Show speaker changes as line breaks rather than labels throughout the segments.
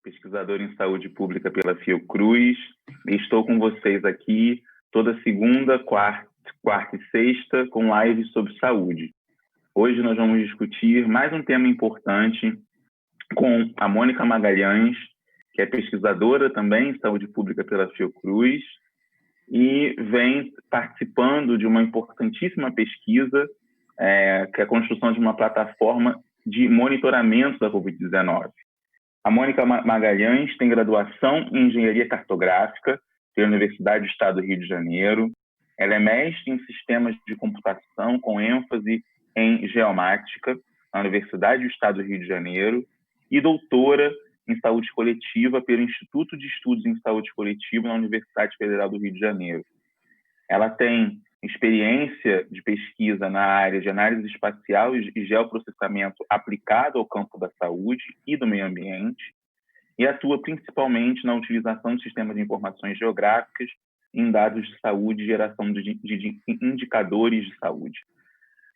pesquisador em saúde pública pela Fiocruz. E estou com vocês aqui toda segunda, quarta e sexta com lives sobre saúde. Hoje nós vamos discutir mais um tema importante com a Mônica Magalhães, que é pesquisadora também em saúde pública pela Fiocruz e vem participando de uma importantíssima pesquisa, que é a construção de uma plataforma de monitoramento da Covid-19. A Mônica Magalhães tem graduação em Engenharia Cartográfica pela Universidade do Estado do Rio de Janeiro. Ela é mestre em Sistemas de Computação com ênfase em Geomática na Universidade do Estado do Rio de Janeiro e doutora em Saúde Coletiva pelo Instituto de Estudos em Saúde Coletiva na Universidade Federal do Rio de Janeiro. Ela tem experiência de pesquisa na área de análise espacial e geoprocessamento aplicado ao campo da saúde e do meio ambiente e atua principalmente na utilização de sistemas de informações geográficas em dados de saúde e geração de indicadores de saúde.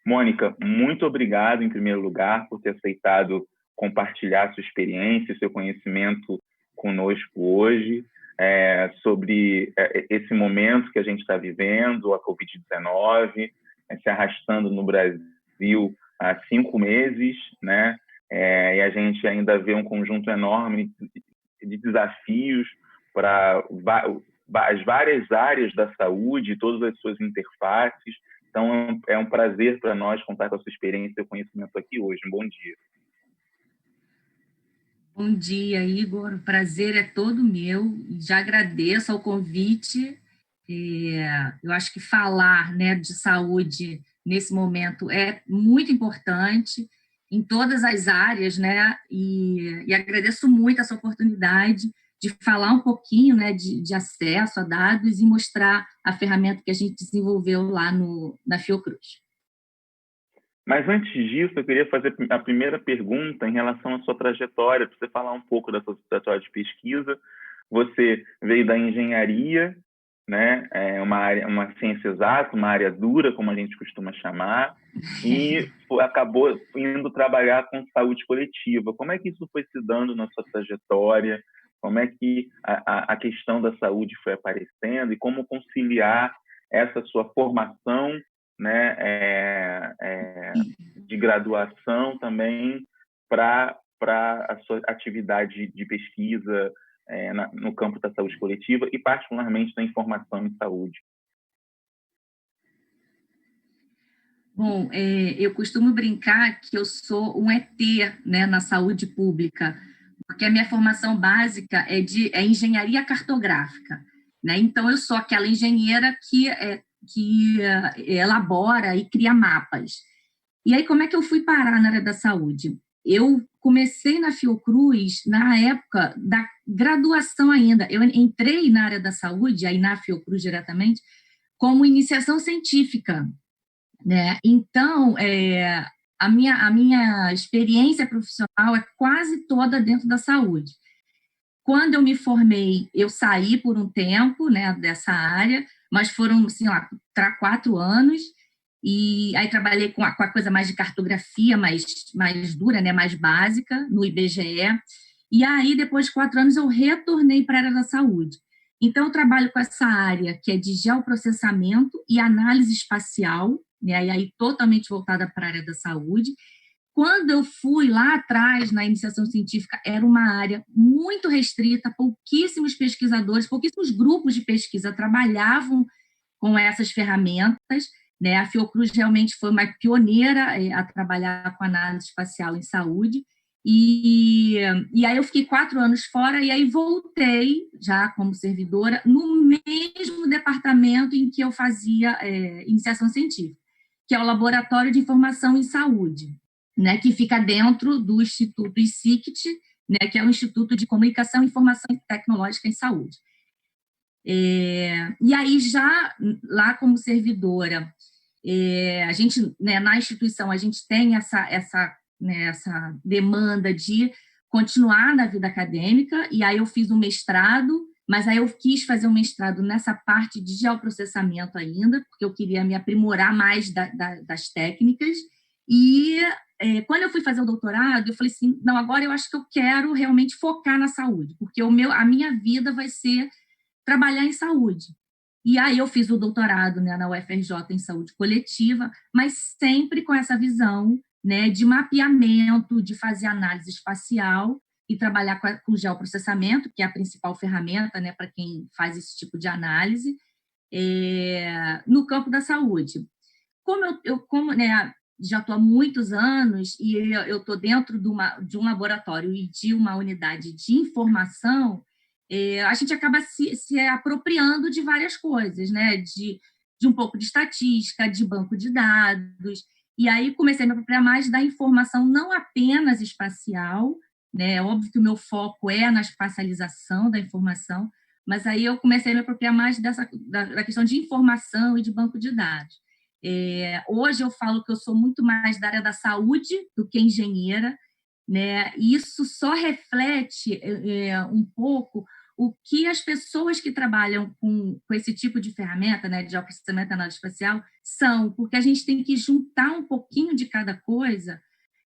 Mônica, muito obrigado, em primeiro lugar, por ter aceitado compartilhar sua experiência, seu conhecimento conosco hoje, sobre esse momento que a gente está vivendo, a Covid-19, se arrastando no Brasil há 5 meses, né? E a gente ainda vê um conjunto enorme de desafios para as várias áreas da saúde, todas as suas interfaces. Então, é um prazer para nós contar com a sua experiência e seu conhecimento aqui hoje. Um bom dia.
Bom dia, Igor. O prazer é todo meu. Já agradeço ao convite. Eu acho que falar, né, de saúde nesse momento é muito importante em todas as áreas, né? E agradeço muito essa oportunidade de falar um pouquinho, né, de acesso a dados e mostrar a ferramenta que a gente desenvolveu lá na Fiocruz.
Mas antes disso, eu queria fazer a primeira pergunta em relação à sua trajetória, para você falar um pouco da sua trajetória de pesquisa. Você veio da engenharia, né? Uma ciência exata, uma área dura, como a gente costuma chamar, e acabou indo trabalhar com saúde coletiva. Como é que isso foi se dando na sua trajetória? Como é que a questão da saúde foi aparecendo e como conciliar essa sua formação, né, de graduação também para a sua atividade de pesquisa no campo da saúde coletiva e particularmente da informação em saúde?
Bom, eu costumo brincar que eu sou um ET, né, na saúde pública, porque a minha formação básica é engenharia cartográfica, né? Então, eu sou aquela engenheira que elabora e cria mapas. E aí, como é que eu fui parar na área da saúde? Eu comecei na Fiocruz na época da graduação ainda. Eu entrei na área da saúde, aí na Fiocruz diretamente, como iniciação científica, né? Então, a minha experiência profissional é quase toda dentro da saúde. Quando eu me formei, eu saí por um tempo, né, dessa área, mas foram, assim, 4 anos, e aí trabalhei com a coisa mais de cartografia, mais dura, né, mais básica, no IBGE, e aí, depois de 4 anos, eu retornei para a área da saúde. Então, eu trabalho com essa área que é de geoprocessamento e análise espacial, né, e aí totalmente voltada para a área da saúde. Quando eu fui lá atrás, na iniciação científica, era uma área muito restrita, pouquíssimos pesquisadores, pouquíssimos grupos de pesquisa trabalhavam com essas ferramentas, né? A Fiocruz realmente foi uma pioneira a trabalhar com análise espacial em saúde, e aí eu fiquei 4 anos fora, e aí voltei, já como servidora, no mesmo departamento em que eu fazia iniciação científica, que é o Laboratório de Informação em Saúde, né, que fica dentro do Instituto ICICT, né, que é o Instituto de Comunicação, Informação e Tecnológica em Saúde. E aí, já lá como servidora, a gente, né, na instituição, a gente tem essa demanda de continuar na vida acadêmica, e aí eu fiz um mestrado, mas aí eu quis fazer um mestrado nessa parte de geoprocessamento ainda, porque eu queria me aprimorar mais das técnicas, e quando eu fui fazer o doutorado, eu falei assim, não, agora eu acho que eu quero realmente focar na saúde, porque a minha vida vai ser trabalhar em saúde. E aí eu fiz o doutorado, né, na UFRJ em saúde coletiva, mas sempre com essa visão, né, de mapeamento, de fazer análise espacial e trabalhar com geoprocessamento, que é a principal ferramenta, né, para quem faz esse tipo de análise, no campo da saúde. Como né, já estou há muitos anos e eu estou dentro de um laboratório e de uma unidade de informação, a gente acaba se apropriando de várias coisas, né? De um pouco de estatística, de banco de dados, e aí comecei a me apropriar mais da informação não apenas espacial, né? É óbvio que o meu foco é na espacialização da informação, mas aí eu comecei a me apropriar mais da questão de informação e de banco de dados. Hoje eu falo que eu sou muito mais da área da saúde do que engenheira, né? E isso só reflete um pouco o que as pessoas que trabalham com esse tipo de ferramenta, né, de geoprocessamento e análise espacial, são, porque a gente tem que juntar um pouquinho de cada coisa,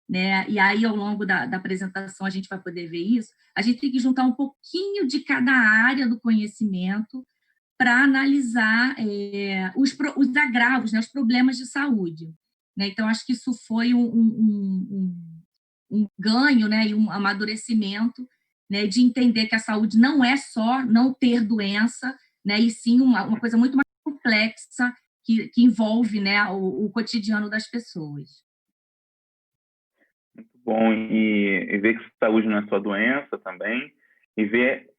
né? E aí, ao longo da apresentação, a gente vai poder ver isso. A gente tem que juntar um pouquinho de cada área do conhecimento para analisar os agravos, né, os problemas de saúde. Né? Então, acho que isso foi um ganho, né, e um amadurecimento, né, de entender que a saúde não é só não ter doença, né, e sim uma coisa muito mais complexa que envolve, né, o cotidiano das pessoas.
Muito bom. E ver que saúde não é só doença também, e ver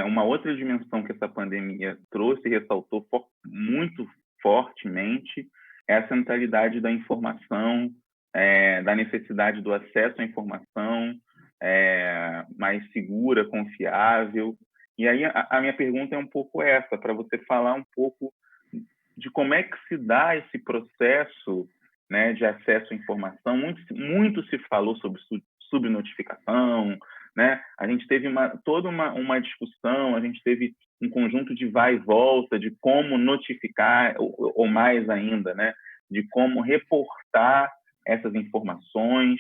uma outra dimensão que essa pandemia trouxe e ressaltou muito fortemente é a centralidade da informação, da necessidade do acesso à informação mais segura, confiável. E aí a minha pergunta é um pouco essa, para você falar um pouco de como é que se dá esse processo, né, de acesso à informação. Muito se falou sobre subnotificação, né? A gente teve toda uma discussão, a gente teve um conjunto de vai e volta de como notificar, ou mais ainda, né, de como reportar essas informações.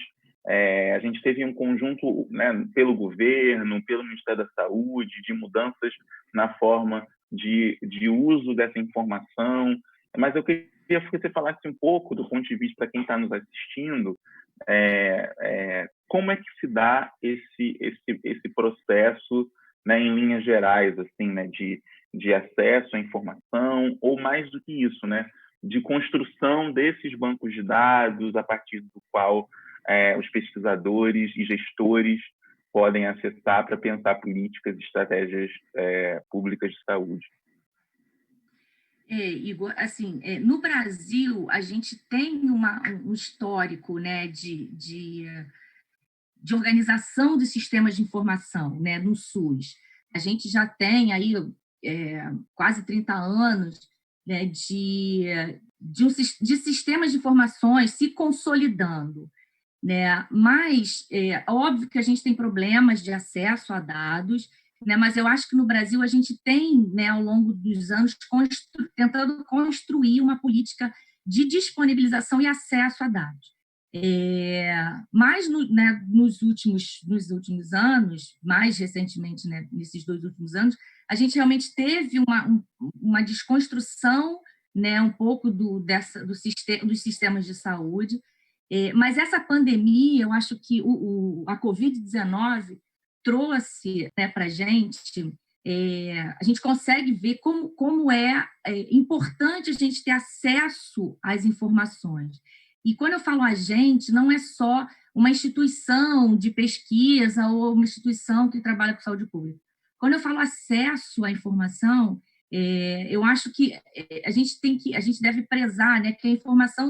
A gente teve um conjunto, né, pelo governo, pelo Ministério da Saúde, de mudanças na forma de uso dessa informação. Mas eu queria que você falasse um pouco, do ponto de vista para quem está nos assistindo, como é que se dá esse processo, né, em linhas gerais, assim, né, de acesso à informação, ou mais do que isso, né, de construção desses bancos de dados a partir do qual os pesquisadores e gestores podem acessar para pensar políticas e estratégias públicas de saúde.
Igor, assim, no Brasil, a gente tem um histórico, né, de organização dos sistemas de informação, né, no SUS. A gente já tem aí quase 30 anos, né, de sistemas de informações se consolidando, né? Mas óbvio que a gente tem problemas de acesso a dados, né? Mas eu acho que no Brasil a gente tem, né, ao longo dos anos, tentando construir uma política de disponibilização e acesso a dados. Mas né, nos últimos anos, mais recentemente, né, nesses 2 últimos anos, a gente realmente teve uma desconstrução, né, um pouco dos sistemas de saúde. Mas essa pandemia, eu acho que a Covid-19 trouxe, né, para a gente consegue ver como é importante a gente ter acesso às informações. E quando eu falo a gente, não é só uma instituição de pesquisa ou uma instituição que trabalha com saúde pública. Quando eu falo acesso à informação, eu acho que a gente deve prezar, né, que a informação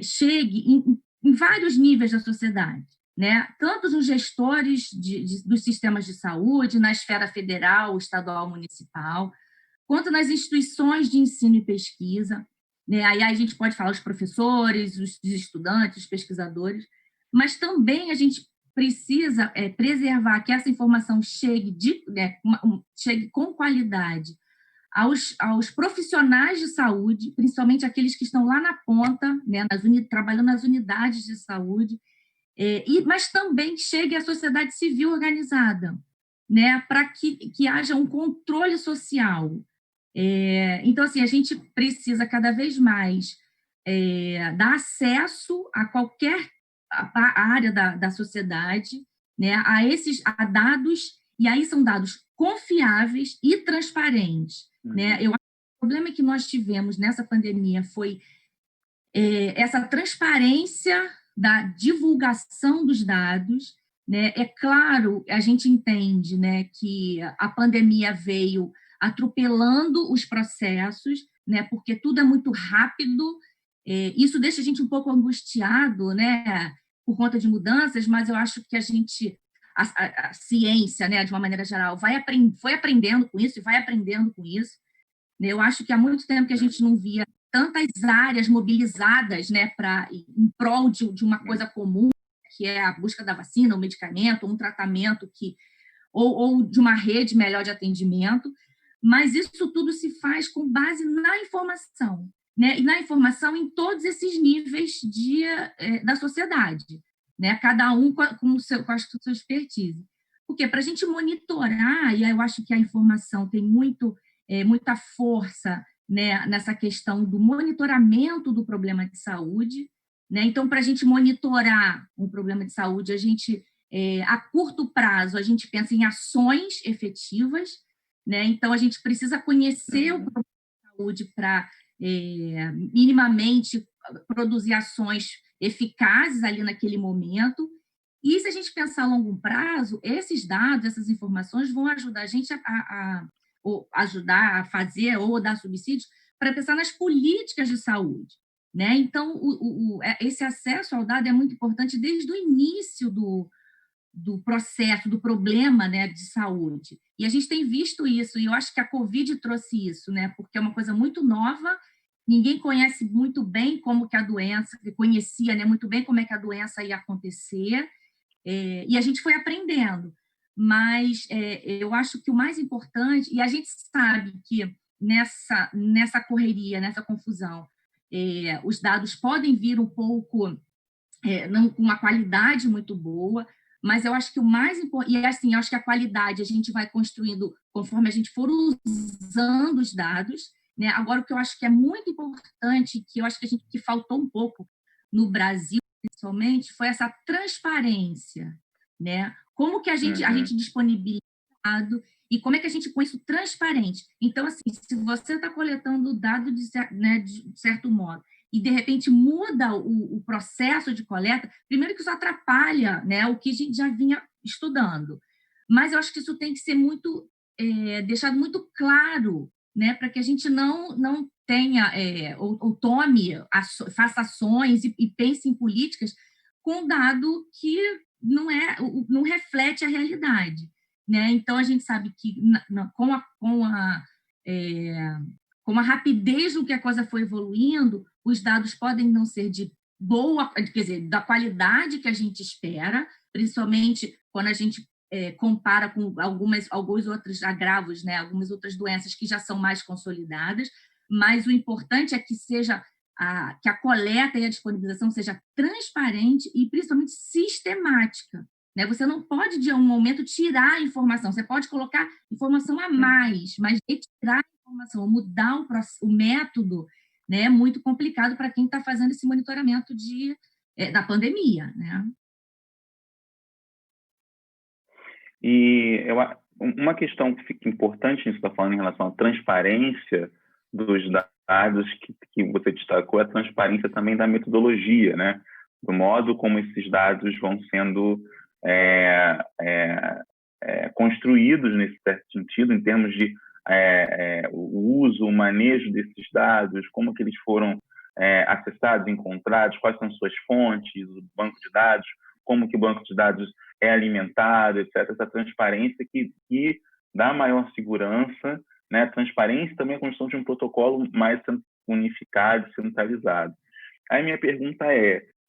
chegue em vários níveis da sociedade, né? Tanto nos gestores dos sistemas de saúde, na esfera federal, estadual, municipal, quanto nas instituições de ensino e pesquisa, né? Aí a gente pode falar os professores, os estudantes, os pesquisadores, mas também a gente precisa preservar que essa informação chegue com qualidade aos profissionais de saúde, principalmente aqueles que estão lá na ponta, né, trabalhando nas unidades de saúde, mas também chegue à sociedade civil organizada, né, para que haja um controle social. Então, assim, a gente precisa cada vez mais dar acesso a qualquer área da sociedade, né, a dados, e aí são dados confiáveis e transparentes. Né? Eu acho que o problema que nós tivemos nessa pandemia foi essa transparência da divulgação dos dados. Né? É claro, a gente entende, né, que a pandemia veio atropelando os processos, né, porque tudo é muito rápido. Isso deixa a gente um pouco angustiado, né, por conta de mudanças, mas eu acho que a ciência, né, de uma maneira geral, foi aprendendo com isso e vai aprendendo com isso. Eu acho que há muito tempo que a gente não via tantas áreas mobilizadas, né, em prol de uma coisa comum, que é a busca da vacina, um medicamento, um tratamento ou de uma rede melhor de atendimento, mas isso tudo se faz com base na informação, né, e na informação em todos esses níveis da sociedade, né, cada um com a sua expertise. Porque para a gente monitorar, e aí eu acho que a informação tem muita força, né, nessa questão do monitoramento do problema de saúde. Né? Então, para a gente monitorar um problema de saúde, a curto prazo, a gente pensa em ações efetivas. Né? Então, a gente precisa conhecer o problema de saúde para minimamente produzir ações eficazes ali naquele momento. E se a gente pensar a longo prazo, esses dados, essas informações vão ajudar a gente ou ajudar a fazer ou dar subsídios para pensar nas políticas de saúde. Né? Então, esse acesso ao dado é muito importante desde o início do processo, do problema, né, de saúde. E a gente tem visto isso, e eu acho que a Covid trouxe isso, né, porque é uma coisa muito nova, ninguém conhece muito bem como que a doença, conhecia, né, muito bem como é que a doença ia acontecer, e a gente foi aprendendo. Mas eu acho que o mais importante, e a gente sabe que nessa correria, nessa confusão, os dados podem vir um pouco, não com uma qualidade muito boa, mas eu acho que o mais importante, e assim, eu acho que a qualidade a gente vai construindo conforme a gente for usando os dados. Né? Agora, o que eu acho que é muito importante, que eu acho que faltou um pouco no Brasil, principalmente, foi essa transparência. Né? Como que a gente disponibiliza dado e como é que a gente põe isso transparente. Então, assim, se você está coletando dado de certo modo e, de repente, muda o processo de coleta, primeiro que isso atrapalha, né, o que a gente já vinha estudando. Mas eu acho que isso tem que ser deixado muito claro, né, para que a gente não tenha, ou tome, faça ações e pense em políticas com dado que não reflete a realidade. Né? Então, a gente sabe que com a rapidez no que a coisa foi evoluindo, os dados podem não ser de boa, quer dizer, da qualidade que a gente espera, principalmente quando a gente compara com alguns outros agravos, né? Algumas outras doenças que já são mais consolidadas, mas o importante é que que a coleta e a disponibilização seja transparente e principalmente sistemática. Né? Você não pode, de um momento, tirar a informação. Você pode colocar informação a mais, mas retirar a informação, mudar o método, né, é muito complicado para quem está fazendo esse monitoramento da pandemia. Né?
E uma questão que fica importante nisso que você está falando em relação à transparência dos dados que você destacou, é a transparência também da metodologia, né? Do modo como esses dados vão sendo construídos nesse certo sentido, em termos de o uso, o manejo desses dados, como que eles foram acessados, encontrados, quais são suas fontes, o banco de dados, como que o banco de dados é alimentado, etc. Essa transparência que dá maior segurança, né? Transparência também é a construção de um protocolo mais unificado, centralizado. Aí minha pergunta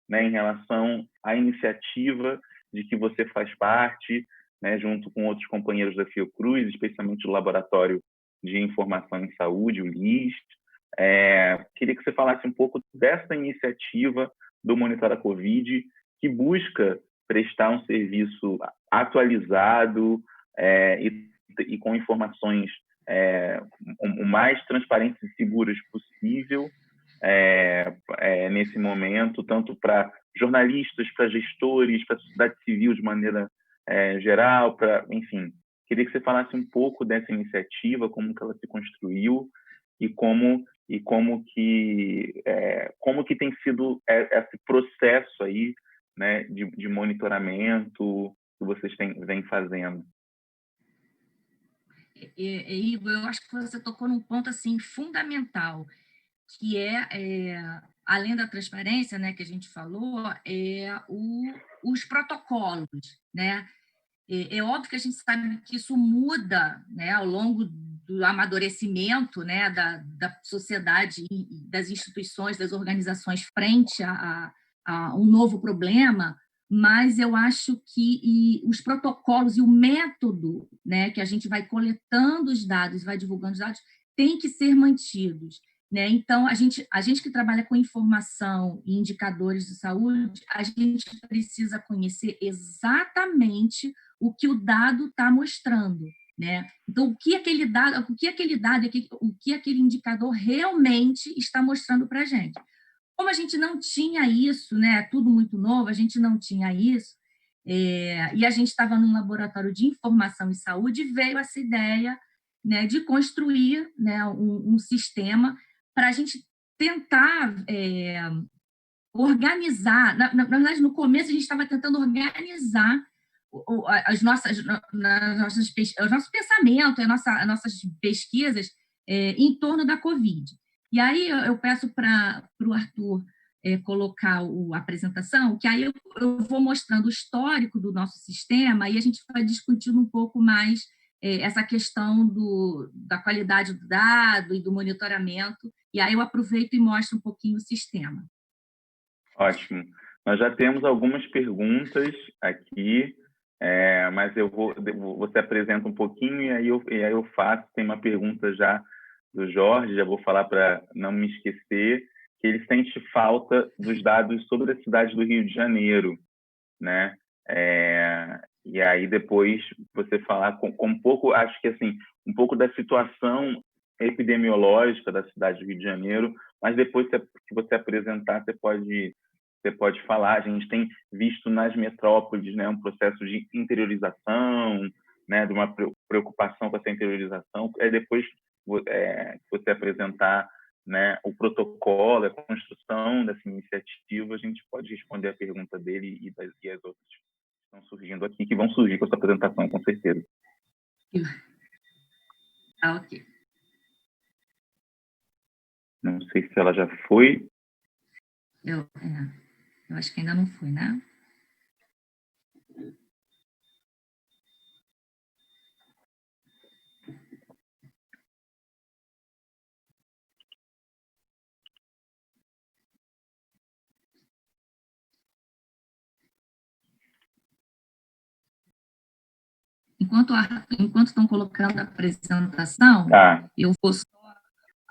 né, em relação à iniciativa de que você faz parte, né, junto com outros companheiros da Fiocruz, especialmente do Laboratório de Informação em Saúde, o LIS. Queria que você falasse um pouco dessa iniciativa do Monitora Covid, que busca prestar um serviço atualizado e com informações o mais transparentes e seguras possível nesse momento, tanto para jornalistas, para gestores, para a sociedade civil de maneira geral, enfim. Queria que você falasse um pouco dessa iniciativa, como que ela se construiu e como que tem sido esse processo aí, né, de monitoramento que vocês vêm fazendo.
Igor, eu acho que você tocou num ponto assim fundamental, que além da transparência, né, que a gente falou, os protocolos, né? É óbvio que a gente sabe que isso muda, né, ao longo do amadurecimento, né, da sociedade, das instituições, das organizações frente a um novo problema, mas eu acho que os protocolos e o método, né, que a gente vai coletando os dados, vai divulgando os dados, tem que ser mantidos. Né? Então, a gente que trabalha com informação e indicadores de saúde, a gente precisa conhecer exatamente o que o dado está mostrando. Né? Então, o que aquele dado, o que aquele indicador realmente está mostrando para a gente. Como a gente não tinha isso, né? Tudo muito novo, a gente não tinha isso, e a gente estava num laboratório de informação e saúde, veio essa ideia, né, de construir, né, um sistema para a gente tentar organizar. Na verdade, no começo, a gente estava tentando organizar os nosso pensamento, as nossas pesquisas em torno da Covid. E aí eu peço para o Arthur colocar a apresentação, que aí eu vou mostrando o histórico do nosso sistema e a gente vai discutindo um pouco mais essa questão da qualidade do dado e do monitoramento, e aí eu aproveito e mostro um pouquinho o sistema.
Ótimo. Nós já temos algumas perguntas aqui, mas você apresenta um pouquinho e aí eu faço. Tem uma pergunta já do Jorge, já vou falar para não me esquecer, que ele sente falta dos dados sobre a cidade do Rio de Janeiro, né? E aí depois você falar com um pouco, acho que assim, um pouco da situação epidemiológica da cidade do Rio de Janeiro, mas depois que você apresentar, você pode falar. A gente tem visto nas metrópoles, né, um processo de interiorização, né, de uma preocupação com essa interiorização. Depois você apresentar, né, o protocolo, a construção dessa iniciativa, a gente pode responder a pergunta dele e as outras que estão surgindo aqui, que vão surgir com essa apresentação, com certeza.
Ok.
Não sei se ela já foi.
Eu acho que ainda não foi, né? Enquanto estão colocando a apresentação, eu vou só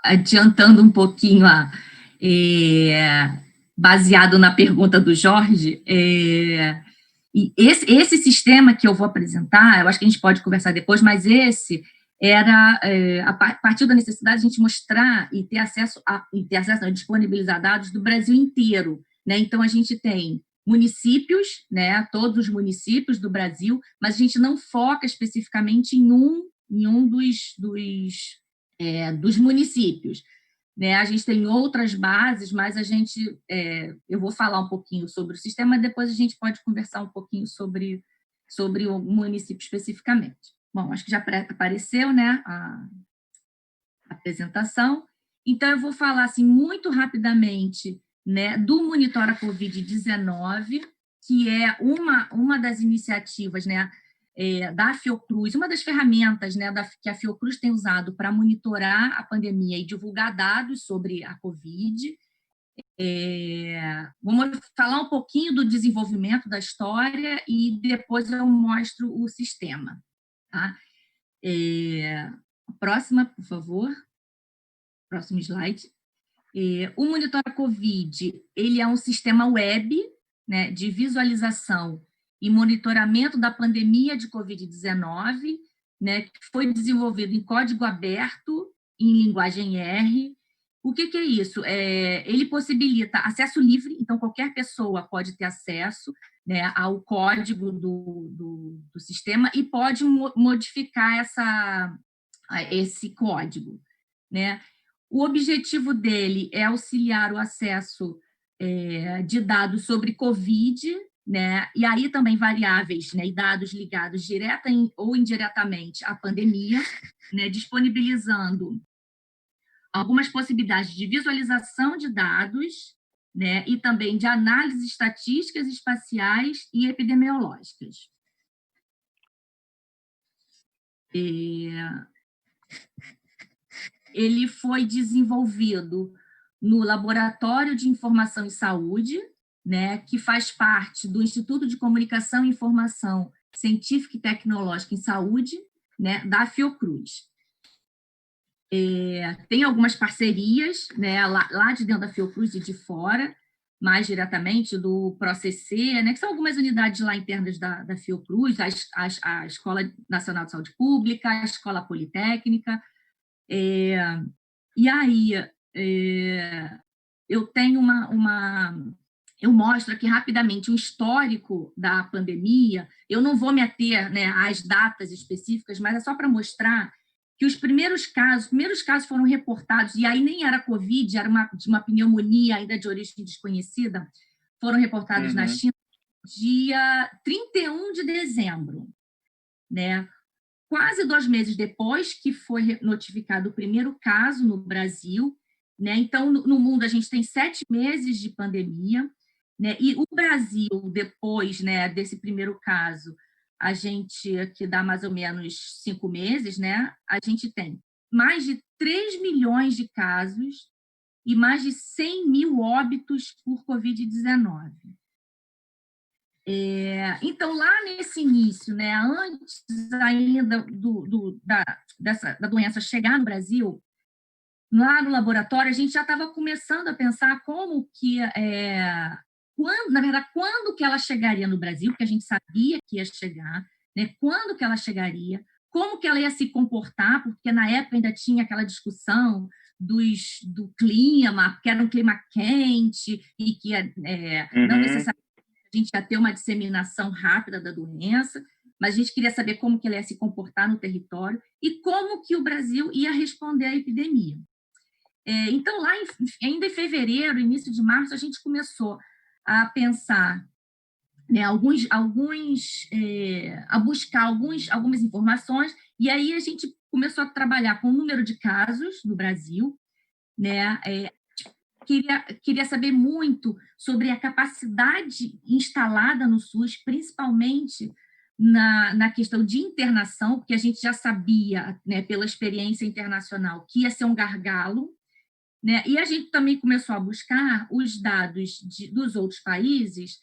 adiantando um pouquinho, baseado na pergunta do Jorge, e esse sistema que eu vou apresentar, eu acho que a gente pode conversar depois, mas esse era, a partir da necessidade de a gente mostrar e ter acesso a disponibilizar dados do Brasil inteiro. Né? Então, a gente tem municípios, né, todos os municípios do Brasil, mas a gente não foca especificamente em um dos municípios. Né? A gente tem outras bases, mas eu vou falar um pouquinho sobre o sistema, depois a gente pode conversar um pouquinho sobre o município especificamente. Bom, acho que já apareceu, né, a apresentação. Então, eu vou falar assim, muito rapidamente, né, do Monitora Covid-19, que é uma das iniciativas, né, da Fiocruz, uma das ferramentas, né, que a Fiocruz tem usado para monitorar a pandemia e divulgar dados sobre a Covid. Vamos falar um pouquinho do desenvolvimento da história e depois eu mostro o sistema. Tá? Próxima, por favor. Próximo slide. O Monitora Covid, ele é um sistema web, né, de visualização e monitoramento da pandemia de Covid-19, né, que foi desenvolvido em código aberto, em linguagem R. O que é isso? Ele possibilita acesso livre, então qualquer pessoa pode ter acesso, né, ao código do sistema e pode modificar esse código, né? O objetivo dele é auxiliar o acesso de dados sobre Covid, né? E aí também variáveis, né? E dados ligados direta ou indiretamente à pandemia, né? Disponibilizando algumas possibilidades de visualização de dados, né? E também de análise estatísticas espaciais e epidemiológicas. Ele foi desenvolvido no Laboratório de Informação em Saúde, né, que faz parte do Instituto de Comunicação e Informação Científica e Tecnológica em Saúde, né, da Fiocruz. Tem algumas parcerias, né, lá de dentro da Fiocruz e de fora, mais diretamente do PROCC, né, que são algumas unidades lá internas da Fiocruz, a Escola Nacional de Saúde Pública, a Escola Politécnica. E aí, eu tenho eu mostro aqui rapidamente um histórico da pandemia. Eu não vou me ater, né, às datas específicas, mas é só para mostrar que os primeiros casos foram reportados, e aí nem era Covid, era uma pneumonia ainda de origem desconhecida, foram reportados na China dia 31 de dezembro, né? Quase 2 meses depois que foi notificado o primeiro caso no Brasil, né? Então, no mundo, a gente tem 7 meses de pandemia, né? E o Brasil, depois, né, desse primeiro caso, a gente, que dá mais ou menos 5 meses, né? A gente tem mais de 3 milhões de casos e mais de 100 mil óbitos por Covid-19. Então, lá nesse início, né, antes ainda da doença chegar no Brasil, lá no laboratório, a gente já estava começando a pensar como que, quando que ela chegaria no Brasil, porque a gente sabia que ia chegar, né, quando que ela chegaria, como que ela ia se comportar, porque na época ainda tinha aquela discussão do clima, que era um clima quente e que não necessariamente a gente ia ter uma disseminação rápida da doença, mas a gente queria saber como que ela ia se comportar no território e como que o Brasil ia responder à epidemia. Então, lá ainda em fevereiro, início de março, a gente começou a pensar, né, a buscar algumas informações, e aí a gente começou a trabalhar com o número de casos no Brasil, né? Queria saber muito sobre a capacidade instalada no SUS, principalmente na questão de internação, porque a gente já sabia, né, pela experiência internacional, que ia ser um gargalo, né? E a gente também começou a buscar os dados dos outros países,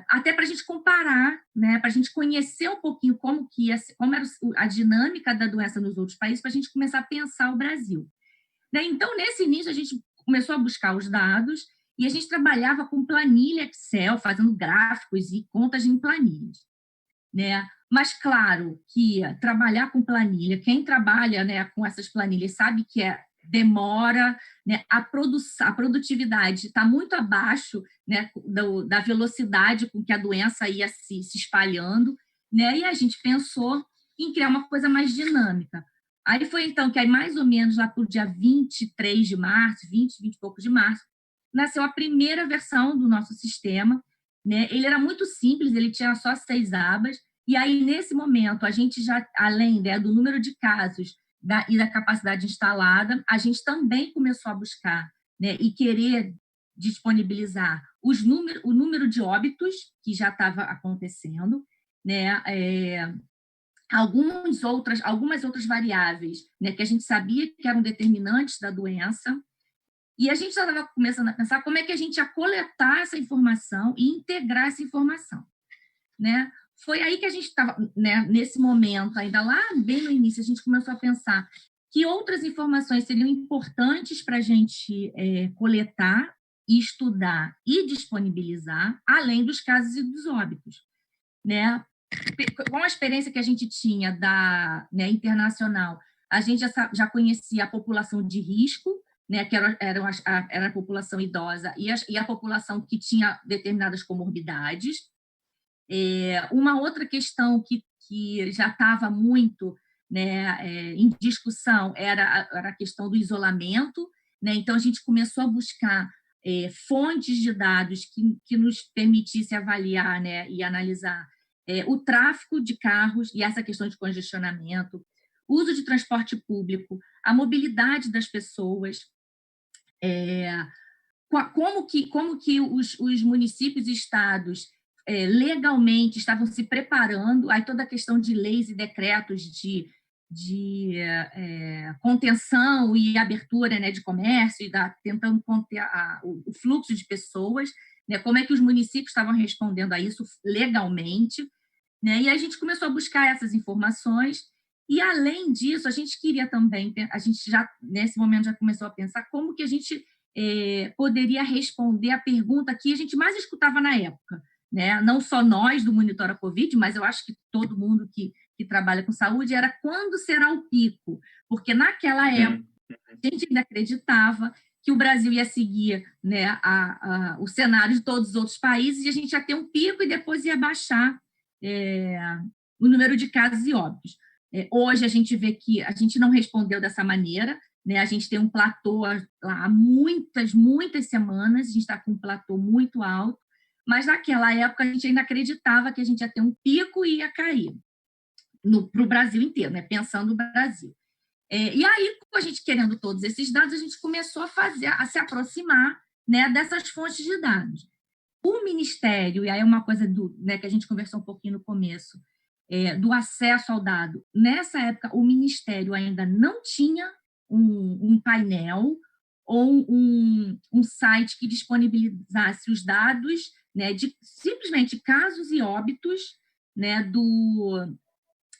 até para a gente comparar, né, para a gente conhecer um pouquinho como era a dinâmica da doença nos outros países, para a gente começar a pensar o Brasil. Né? Então, nesse início, a gente começou a buscar os dados e a gente trabalhava com planilha Excel, fazendo gráficos e contas em planilhas. Né? Mas, claro, que trabalhar com planilha, quem trabalha, né, com essas planilhas sabe que demora, né? A produtividade está muito abaixo, né, da velocidade com que a doença ia se espalhando, né? E a gente pensou em criar uma coisa mais dinâmica. Aí foi, então, que aí mais ou menos lá para o dia 23 de março, 20 e pouco de março, nasceu a primeira versão do nosso sistema, né? Ele era muito simples, ele tinha só 6 abas, e aí, nesse momento, a gente já, além, né, do número de casos e da capacidade instalada, a gente também começou a buscar, né, e querer disponibilizar o número de óbitos que já estava acontecendo, né, algumas outras variáveis, né, que a gente sabia que eram determinantes da doença, e a gente já estava começando a pensar como é que a gente ia coletar essa informação e integrar essa informação, né? foi aí que a gente estava, né, nesse momento, ainda lá bem no início, a gente começou a pensar que outras informações seriam importantes para a gente coletar, estudar e disponibilizar, além dos casos e dos óbitos, né? Com a experiência que a gente tinha né, internacional, a gente já conhecia a população de risco, né, que era a população idosa e a população que tinha determinadas comorbidades. Uma outra questão que já estava muito, né, em discussão era a questão do isolamento, né? Então a gente começou a buscar fontes de dados que nos permitisse avaliar, né, e analisar o tráfego de carros e essa questão de congestionamento, uso de transporte público, a mobilidade das pessoas, como que os municípios e estados legalmente estavam se preparando, aí toda a questão de leis e decretos de contenção e abertura, né, de comércio, e tentando conter o fluxo de pessoas, né, como é que os municípios estavam respondendo a isso legalmente, né, e a gente começou a buscar essas informações, e além disso, a gente queria também, a gente já, nesse momento, já começou a pensar como que a gente poderia responder a pergunta que a gente mais escutava na época, né? Não só nós do Monitora Covid, mas eu acho que todo mundo que trabalha com saúde, era quando será o pico? Porque naquela época a gente ainda acreditava que o Brasil ia seguir, né, o cenário de todos os outros países e a gente ia ter um pico e depois ia baixar o número de casos e óbitos. Hoje a gente vê que a gente não respondeu dessa maneira, né? A gente tem um platô há muitas semanas, a gente está com um platô muito alto, mas naquela época a gente ainda acreditava que a gente ia ter um pico e ia cair para o Brasil inteiro, né? Pensando no Brasil. E aí, com a gente querendo todos esses dados, a gente começou a se aproximar, né, dessas fontes de dados. O Ministério, e aí é uma coisa né, que a gente conversou um pouquinho no começo, do acesso ao dado. Nessa época, o Ministério ainda não tinha um painel ou um site que disponibilizasse os dados, né, de simplesmente casos e óbitos, né,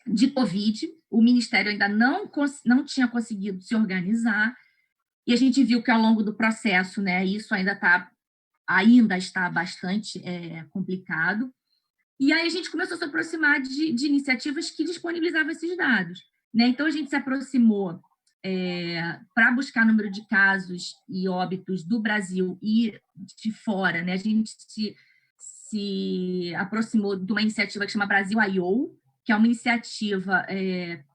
de Covid. O Ministério ainda não tinha conseguido se organizar, e a gente viu que ao longo do processo, né, isso ainda está bastante complicado. E aí a gente começou a se aproximar de iniciativas que disponibilizavam esses dados, né? Então a gente se aproximou para buscar número de casos e óbitos do Brasil e de fora, né? A gente se aproximou de uma iniciativa que chama Brasil I.O., que é uma iniciativa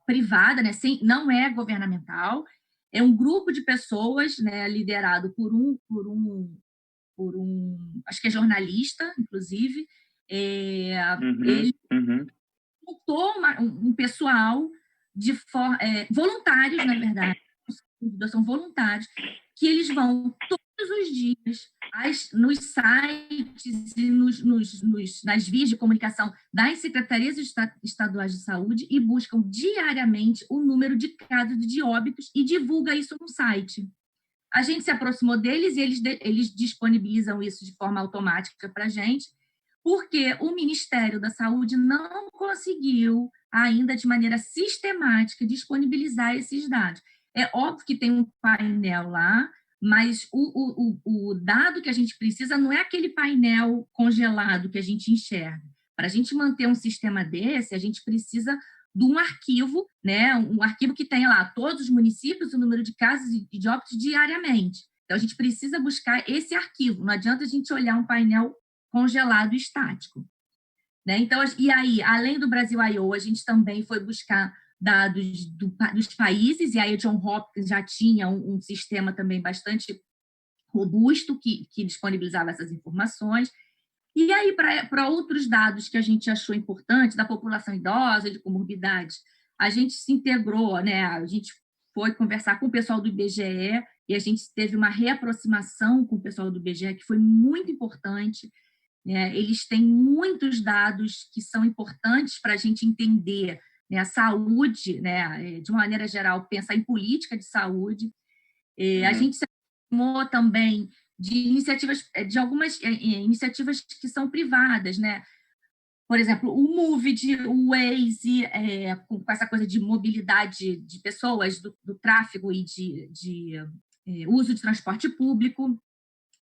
privada, né? Não é governamental, é um grupo de pessoas, né, liderado por acho que é jornalista, inclusive. Ele montou um pessoal voluntários, na verdade, são voluntários, que eles vão todos os dias nos sites e nas vias de comunicação das secretarias estaduais de saúde e buscam diariamente o número de casos de óbitos e divulga isso no site. A gente se aproximou deles e eles disponibilizam isso de forma automática para a gente, porque o Ministério da Saúde não conseguiu ainda de maneira sistemática disponibilizar esses dados. É óbvio que tem um painel lá, mas o dado que a gente precisa não é aquele painel congelado que a gente enxerga. Para a gente manter um sistema desse, a gente precisa de um arquivo, né? Um arquivo que tenha lá todos os municípios, o número de casos e de óbitos diariamente. Então, a gente precisa buscar esse arquivo. Não adianta a gente olhar um painel congelado e estático, né? Então, e aí, além do Brasil I.O., a gente também foi buscar dados dos países, e aí o John Hopkins já tinha um sistema também bastante robusto que disponibilizava essas informações. E aí, para outros dados que a gente achou importante, da população idosa, de comorbidades, a gente se integrou, né? A gente foi conversar com o pessoal do IBGE e a gente teve uma reaproximação com o pessoal do IBGE, que foi muito importante. Eles têm muitos dados que são importantes para a gente entender, né, a saúde, né, de uma maneira geral, pensar em política de saúde. A gente se aproximou também de iniciativas, de algumas iniciativas que são privadas, né? por exemplo, o Moovit, o Waze, com essa coisa de mobilidade de pessoas, do tráfego e de uso de transporte público.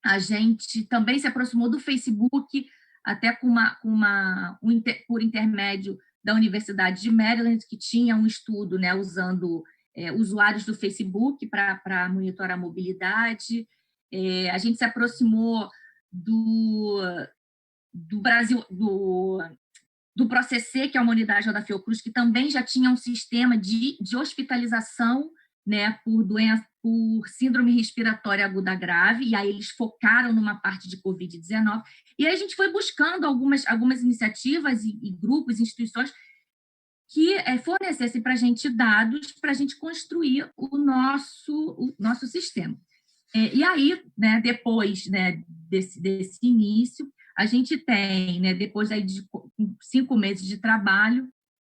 A gente também se aproximou do Facebook, até por intermédio da Universidade de Maryland, que tinha um estudo, né, usando usuários do Facebook para monitorar a mobilidade. A gente se aproximou do Brasil, do Processê, que é uma unidade da Fiocruz, que também já tinha um sistema de hospitalização, né, por síndrome respiratória aguda grave, e aí eles focaram numa parte de Covid-19, e aí a gente foi buscando algumas iniciativas e grupos, instituições que fornecessem para a gente dados para a gente construir o nosso sistema. E aí, né, depois, né, desse início, a gente tem, né, depois aí de 5 meses de trabalho,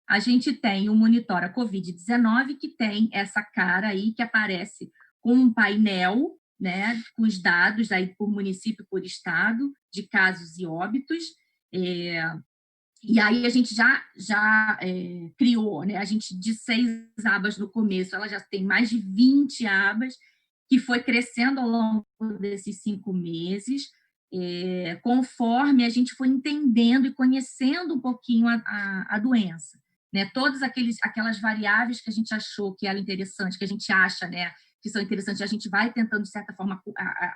a gente tem o Monitora Covid-19, que tem essa cara aí que aparece com um painel, né, com os dados aí por município, por estado, de casos e óbitos. E aí a gente já criou, né, a gente de 6 abas no começo, ela já tem mais de 20 abas, que foi crescendo ao longo desses 5 meses, conforme a gente foi entendendo e conhecendo um pouquinho a doença. Né? Todas aquelas variáveis que a gente achou que era interessante, que a gente acha, né, que são interessantes, a gente vai tentando, de certa forma,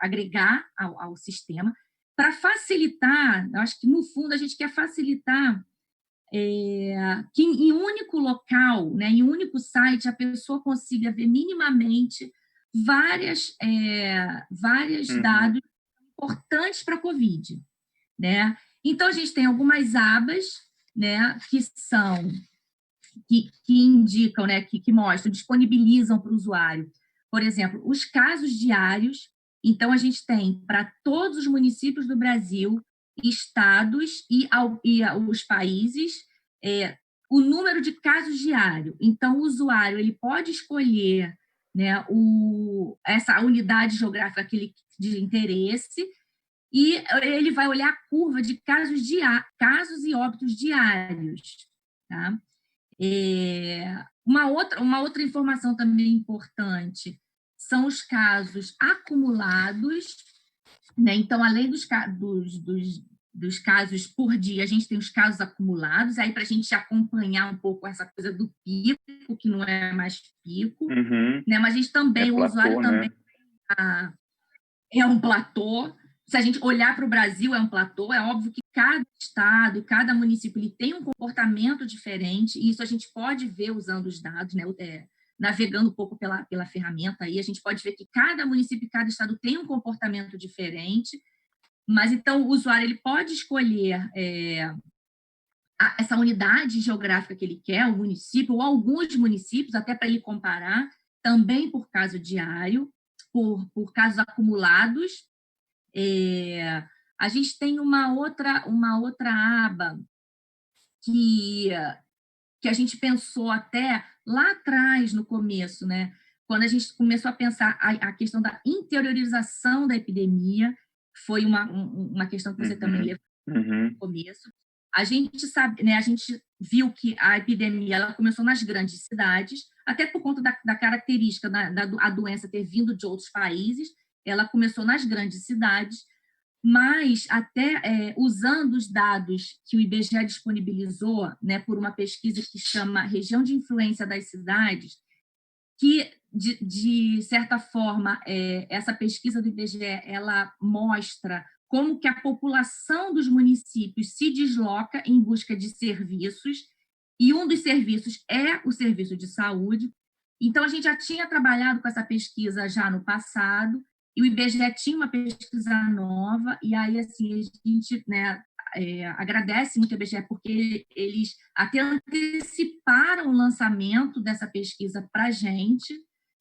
agregar ao sistema, para facilitar, eu acho que, no fundo, a gente quer facilitar que em um único local, né, em um único site, a pessoa consiga ver minimamente vários dados importantes para a Covid. Né? Então, a gente tem algumas abas, né, que indicam, né, que mostram, disponibilizam para o usuário, por exemplo, os casos diários. Então, a gente tem para todos os municípios do Brasil, estados e os países, o número de casos diário. Então, o usuário ele pode escolher, né, essa unidade geográfica de interesse, e ele vai olhar a curva de casos e óbitos diários. Tá? Uma outra informação também importante são os casos acumulados, né? Então, além dos casos por dia, a gente tem os casos acumulados, aí para a gente acompanhar um pouco essa coisa do pico, que não é mais pico, né? Mas a gente também, o usuário também é um platô. Se a gente olhar para o Brasil, é um platô. É óbvio que cada estado e cada município ele tem um comportamento diferente, e isso a gente pode ver usando os dados, né? Navegando um pouco pela ferramenta, aí a gente pode ver que cada município e cada estado tem um comportamento diferente, mas então o usuário ele pode escolher essa unidade geográfica que ele quer, o município, ou alguns municípios, até para ele comparar, também por caso diário, por casos acumulados. A gente tem uma outra aba que a gente pensou até lá atrás, no começo, né? Quando a gente começou a pensar a questão da interiorização da epidemia, foi uma questão que você também levou no começo. A gente sabe, né? A gente viu que a epidemia ela começou nas grandes cidades, até por conta da característica da doença ter vindo de outros países. Ela começou nas grandes cidades, mas até usando os dados que o IBGE disponibilizou, né, por uma pesquisa que chama Região de Influência das Cidades, que, de certa forma, essa pesquisa do IBGE ela mostra como que a população dos municípios se desloca em busca de serviços, e um dos serviços é o serviço de saúde. Então, a gente já tinha trabalhado com essa pesquisa já no passado, e o IBGE tinha uma pesquisa nova, e aí, assim, a gente, né, agradece muito ao IBGE, porque eles até anteciparam o lançamento dessa pesquisa para a gente,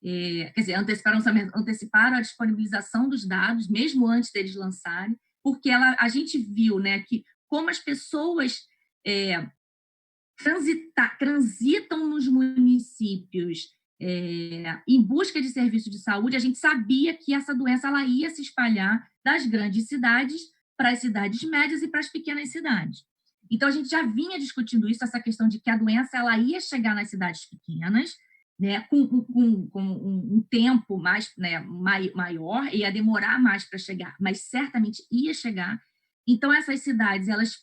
quer dizer, anteciparam a disponibilização dos dados, mesmo antes deles lançarem, porque a gente viu, né, que como as pessoas transitam nos municípios em busca de serviço de saúde, a gente sabia que essa doença ela ia se espalhar das grandes cidades para as cidades médias e para as pequenas cidades. Então, a gente já vinha discutindo isso, essa questão de que a doença ela ia chegar nas cidades pequenas, né, com um tempo mais, né, maior, ia demorar mais para chegar, mas certamente ia chegar. Então, essas cidades elas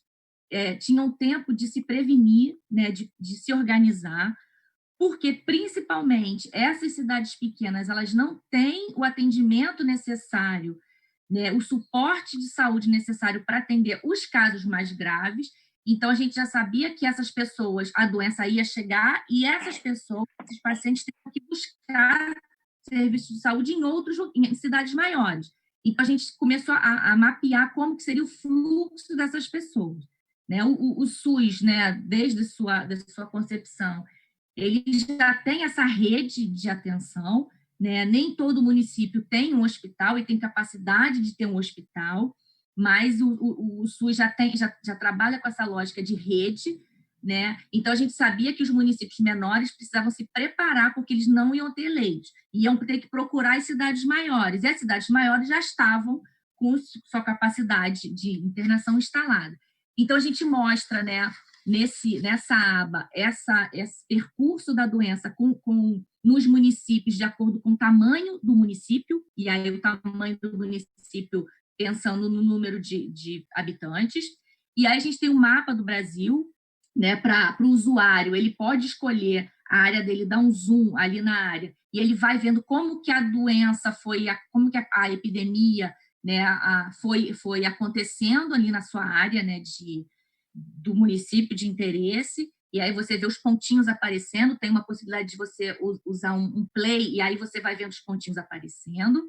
tinham tempo de se prevenir, né, de se organizar, porque, principalmente, essas cidades pequenas elas não têm o atendimento necessário, né, o suporte de saúde necessário para atender os casos mais graves. Então, a gente já sabia que essas pessoas, a doença ia chegar, e essas pessoas, esses pacientes, teriam que buscar serviços de saúde em cidades maiores. Então, a gente começou a mapear como que seria o fluxo dessas pessoas. Né? O SUS, né, desde sua concepção, ele já tem essa rede de atenção, né? Nem todo município tem um hospital e tem capacidade de ter um hospital, mas o SUS já trabalha com essa lógica de rede, né? Então, a gente sabia que os municípios menores precisavam se preparar, porque eles não iam ter leitos, iam ter que procurar as cidades maiores, e as cidades maiores já estavam com sua capacidade de internação instalada. Então, a gente mostra, né, nessa aba, esse percurso da doença nos municípios, de acordo com o tamanho do município, e aí o tamanho do município pensando no número de habitantes. E aí a gente tem um mapa do Brasil, né, para o usuário, ele pode escolher a área dele, dar um zoom ali na área, e ele vai vendo como que a doença como que a epidemia, né, foi acontecendo ali na sua área, né, do município de interesse, e aí você vê os pontinhos aparecendo, tem uma possibilidade de você usar um play, e aí você vai vendo os pontinhos aparecendo.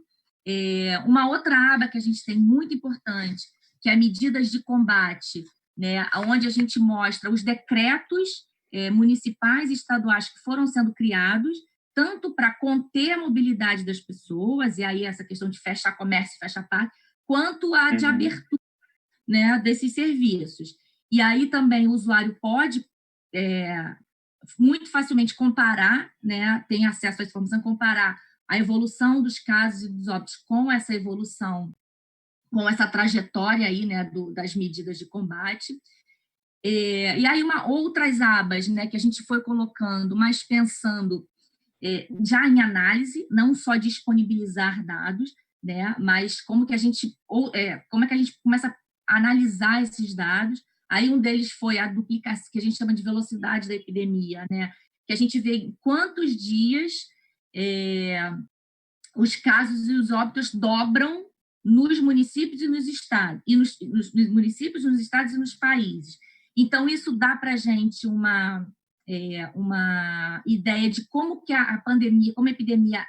Uma outra aba que a gente tem muito importante, que é medidas de combate, né, onde a gente mostra os decretos municipais e estaduais que foram sendo criados, tanto para conter a mobilidade das pessoas, e aí essa questão de fechar comércio, fechar parque, quanto a de abertura, né, desses serviços. E aí também o usuário pode muito facilmente comparar, né, tem acesso à informação, comparar a evolução dos casos e dos óbitos com essa evolução, com essa trajetória aí, né, das medidas de combate. E aí outras abas, né, que a gente foi colocando, mas pensando já em análise, não só disponibilizar dados, né, mas como que a gente começa a analisar esses dados. Aí um deles foi a duplicação, que a gente chama de velocidade da epidemia, né, que a gente vê em quantos dias os casos e os óbitos dobram nos municípios e nos estados, e nos municípios, nos estados e nos países. Então, isso dá para a gente uma ideia de como que a pandemia, como a epidemia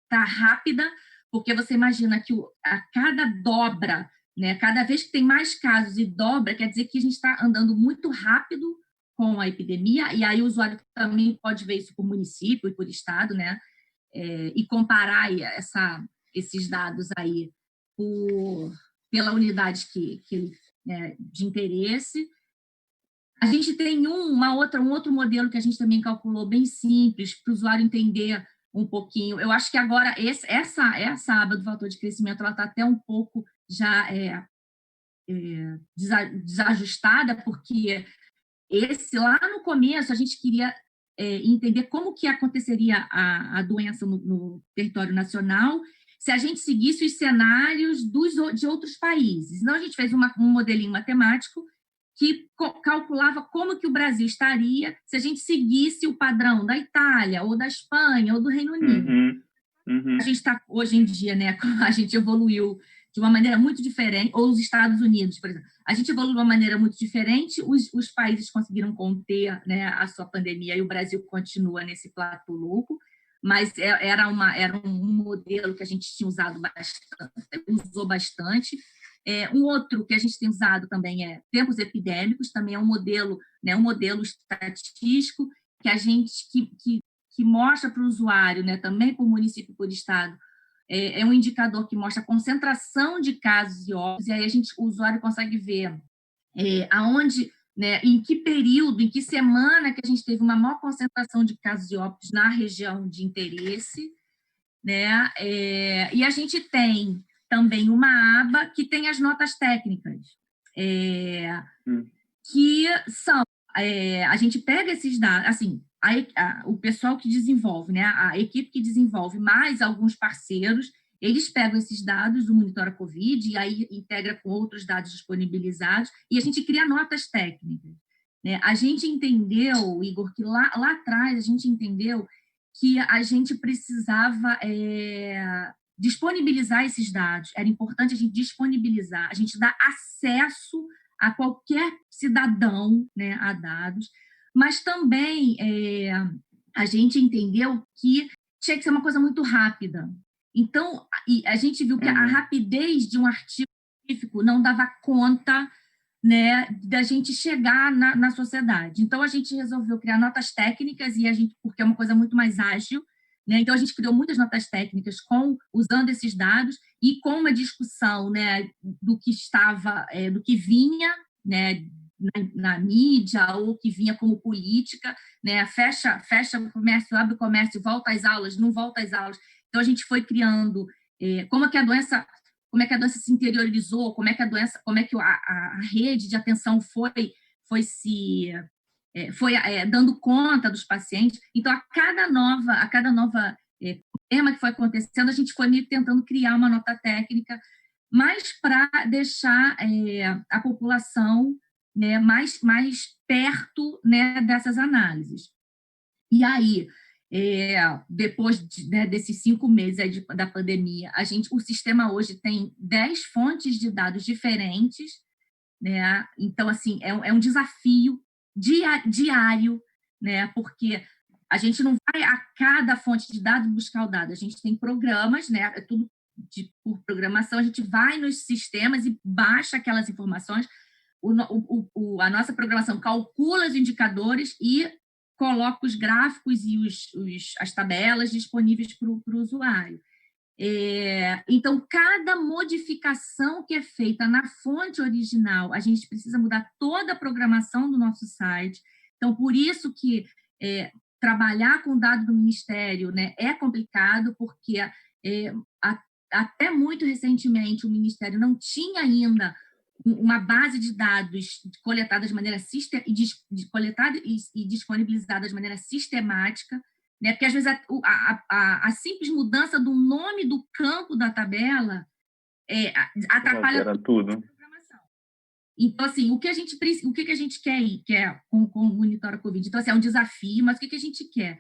está rápida, porque você imagina que a cada dobra, né, cada vez que tem mais casos e dobra, quer dizer que a gente está andando muito rápido com a epidemia, e aí o usuário também pode ver isso por município e por estado, né, e comparar esses dados aí pela unidade de interesse. A gente tem um outro modelo que a gente também calculou bem simples, para o usuário entender um pouquinho. Eu acho que agora essa aba do fator de crescimento ela está até um pouco já desajustada, porque lá no começo a gente queria entender como que aconteceria a doença no território nacional se a gente seguisse os cenários de outros países. Então, a gente fez um modelinho matemático que calculava como que o Brasil estaria se a gente seguisse o padrão da Itália, ou da Espanha, ou do Reino Unido. A gente está, hoje em dia, né, a gente evoluiu de uma maneira muito diferente, ou os Estados Unidos, por exemplo. A gente evoluiu de uma maneira muito diferente, os países conseguiram conter, né, a sua pandemia, e o Brasil continua nesse platô louco, mas era um modelo que a gente tinha usou bastante. Um outro que a gente tem usado também é tempos epidêmicos, também é um modelo, né, um modelo estatístico que a gente que mostra para o usuário, né, também por município e por estado, é um indicador que mostra a concentração de casos e óbitos, e aí o usuário consegue ver aonde, né, em que período, em que semana que a gente teve uma maior concentração de casos e óbitos na região de interesse, né, e a gente tem também uma aba que tem as notas técnicas. que são, a gente pega esses dados, assim, o pessoal que desenvolve, né, a equipe que desenvolve, mais alguns parceiros, eles pegam esses dados do Monitora Covid e aí integra com outros dados disponibilizados e a gente cria notas técnicas. Né? A gente entendeu, Igor, que lá atrás a gente entendeu que a gente precisava disponibilizar esses dados, era importante a gente disponibilizar, a gente dar acesso a qualquer cidadão, né, a dados, mas também a gente entendeu que tinha que ser uma coisa muito rápida. Então, a gente viu que a rapidez de um artigo científico não dava conta, né, da gente chegar na sociedade. Então, a gente resolveu criar notas técnicas, porque é uma coisa muito mais ágil, né? Então, a gente criou muitas notas técnicas usando esses dados e com uma discussão, né, do que estava, do que vinha, né, na mídia ou que vinha como política, né, fecha o comércio, abre o comércio, volta às aulas, não volta às aulas. Então, a gente foi criando como é que a doença se interiorizou, como é que a rede de atenção foi dando conta dos pacientes. Então, a cada nova tema que foi acontecendo, a gente foi meio tentando criar uma nota técnica, mas para deixar a população, né, mais perto, né, dessas análises. E aí, depois desses 5 meses da pandemia, o sistema hoje tem 10 fontes de dados diferentes, né? Então, assim, é um desafio diário, né? Porque a gente não vai a cada fonte de dados buscar o dado, a gente tem programas, né? É tudo por programação, a gente vai nos sistemas e baixa aquelas informações, a nossa programação calcula os indicadores e coloca os gráficos e as tabelas disponíveis para o usuário. Então, cada modificação que é feita na fonte original, a gente precisa mudar toda a programação do nosso site. Então, por isso que trabalhar com dado do Ministério, né, é complicado, porque até muito recentemente o Ministério não tinha ainda uma base de dados coletada de maneira coletada e disponibilizada de maneira sistemática, né? Porque às vezes a simples mudança do nome do campo da tabela atrapalha
tudo.
Então, assim, o que a gente quer com o Monitora Covid? Então, assim, é um desafio, mas o que a gente quer?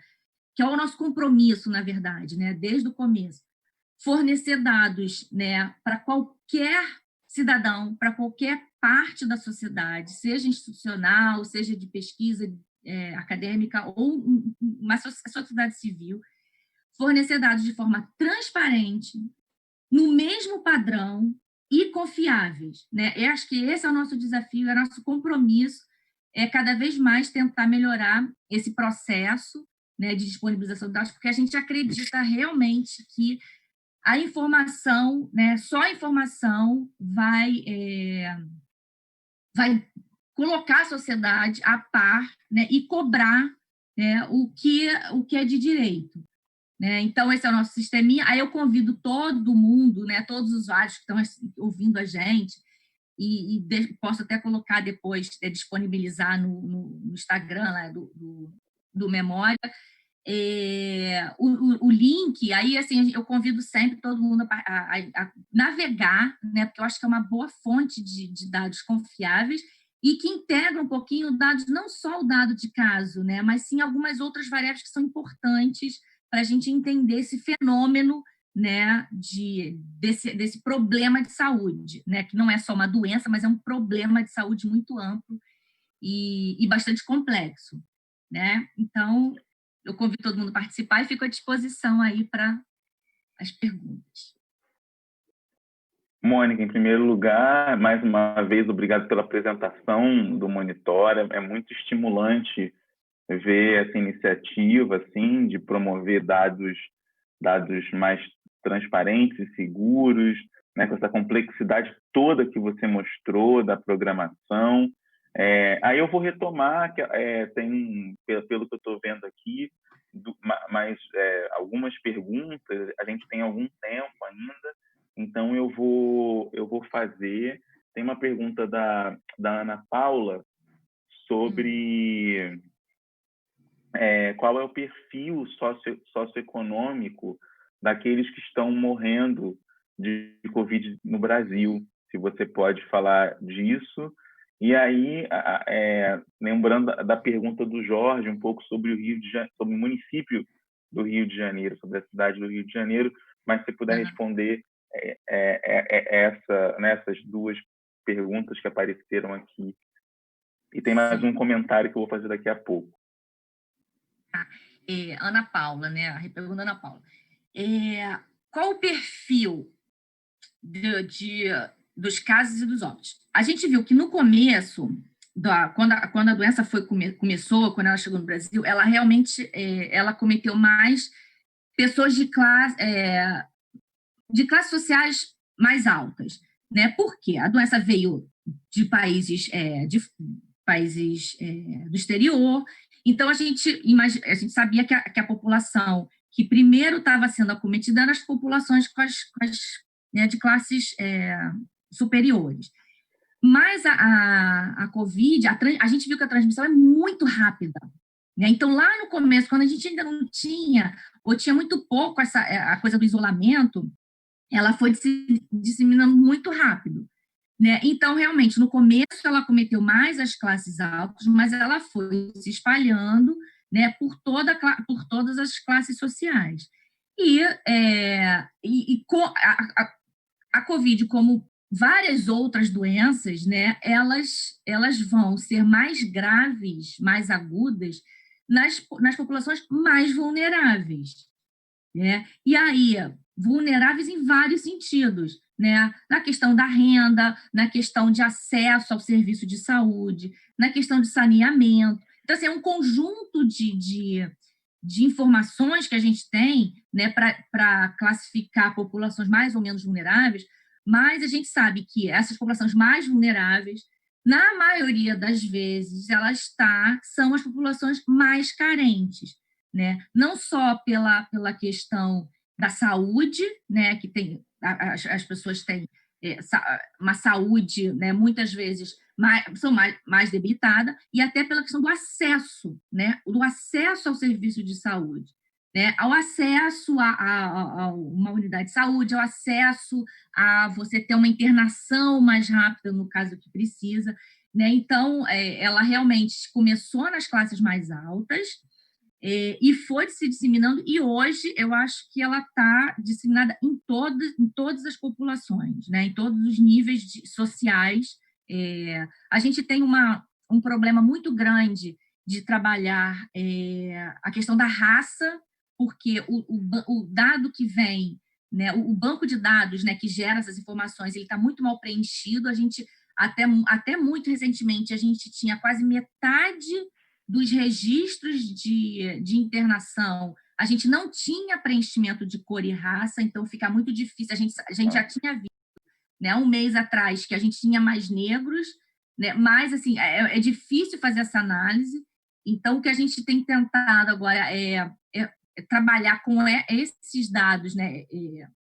Que é o nosso compromisso, na verdade, né? Desde o começo. Fornecer dados, né, para qualquer cidadão, para qualquer parte da sociedade, seja institucional, seja de pesquisa acadêmica ou uma sociedade civil, fornecer dados de forma transparente, no mesmo padrão e confiáveis, né? Eu acho que esse é o nosso desafio, é o nosso compromisso, cada vez mais tentar melhorar esse processo, né, de disponibilização de dados, porque a gente acredita realmente que a informação, né, só a informação vai colocar a sociedade a par, né, e cobrar, né, o que é de direito. Né? Então, esse é o nosso sisteminha. Aí eu convido todo mundo, né, todos os usuários que estão ouvindo a gente, posso até colocar depois, disponibilizar no Instagram lá, do Memória, o link. Aí, assim, eu convido sempre todo mundo a navegar, né, porque eu acho que é uma boa fonte de dados confiáveis e que integra um pouquinho dados, não só o dado de caso, né, mas sim algumas outras variáveis que são importantes para a gente entender esse fenômeno, né, desse problema de saúde, né, que não é só uma doença, mas é um problema de saúde muito amplo e bastante complexo, né? Então, eu convido todo mundo a participar e fico à disposição aí para as perguntas.
Mônica, em primeiro lugar, mais uma vez, obrigado pela apresentação do Monitora. É muito estimulante ver essa iniciativa assim, de promover dados mais transparentes e seguros, né, com essa complexidade toda que você mostrou da programação. Aí eu vou retomar, pelo que eu estou vendo aqui, algumas perguntas, a gente tem algum tempo ainda, então eu vou fazer. Tem uma pergunta da Ana Paula, sobre qual é o perfil socioeconômico daqueles que estão morrendo de Covid no Brasil, se você pode falar disso. E aí, lembrando da pergunta do Jorge, um pouco sobre sobre o município do Rio de Janeiro, sobre a cidade do Rio de Janeiro, mas se você puder responder essas duas perguntas que apareceram aqui. E tem mais um comentário que eu vou fazer daqui a pouco.
Ana Paula, né? A pergunta da Ana Paula. Qual o perfil dos casos e dos óbitos? A gente viu que no começo, quando a doença começou, quando ela chegou no Brasil, ela realmente ela cometeu mais pessoas de classes sociais mais altas, né? Porque a doença veio de países do exterior. Então, a gente sabia que a população que primeiro estava sendo acometida eram as populações de classes superiores. Mas a Covid, a gente viu que a transmissão é muito rápida, né? Então, lá no começo, quando a gente ainda não tinha, ou tinha muito pouco a coisa do isolamento, ela foi se disseminando muito rápido, né? Então, realmente, no começo ela cometeu mais as classes altas, mas ela foi se espalhando, né, por todas as classes sociais. A Covid, como várias outras doenças, né, elas vão ser mais graves, mais agudas, nas populações mais vulneráveis, né? E aí, vulneráveis em vários sentidos, né? Na questão da renda, na questão de acesso ao serviço de saúde, na questão de saneamento. Então, assim, é um conjunto de informações que a gente tem, né, para classificar populações mais ou menos vulneráveis, mas a gente sabe que essas populações mais vulneráveis, na maioria das vezes, são as populações mais carentes, né? Não só pela questão da saúde, né, que as pessoas têm uma saúde, né, muitas vezes são mais debilitada, e até pela questão do acesso, né, do acesso ao serviço de saúde, né, ao acesso a uma unidade de saúde, ao acesso a você ter uma internação mais rápida no caso que precisa, né? Então, ela realmente começou nas classes mais altas, e foi se disseminando, e hoje eu acho que ela está disseminada em todas as populações, né? Em todos os níveis sociais. A gente tem um problema muito grande de trabalhar a questão da raça, porque o dado que vem, né, o banco de dados, né, que gera essas informações, ele está muito mal preenchido. A gente, até muito recentemente, a gente tinha quase metade dos registros de internação, a gente não tinha preenchimento de cor e raça, então fica muito difícil. A gente já tinha visto, né, um mês atrás, que a gente tinha mais negros, né, mas assim, é difícil fazer essa análise. Então, o que a gente tem tentado agora é trabalhar com esses dados, né,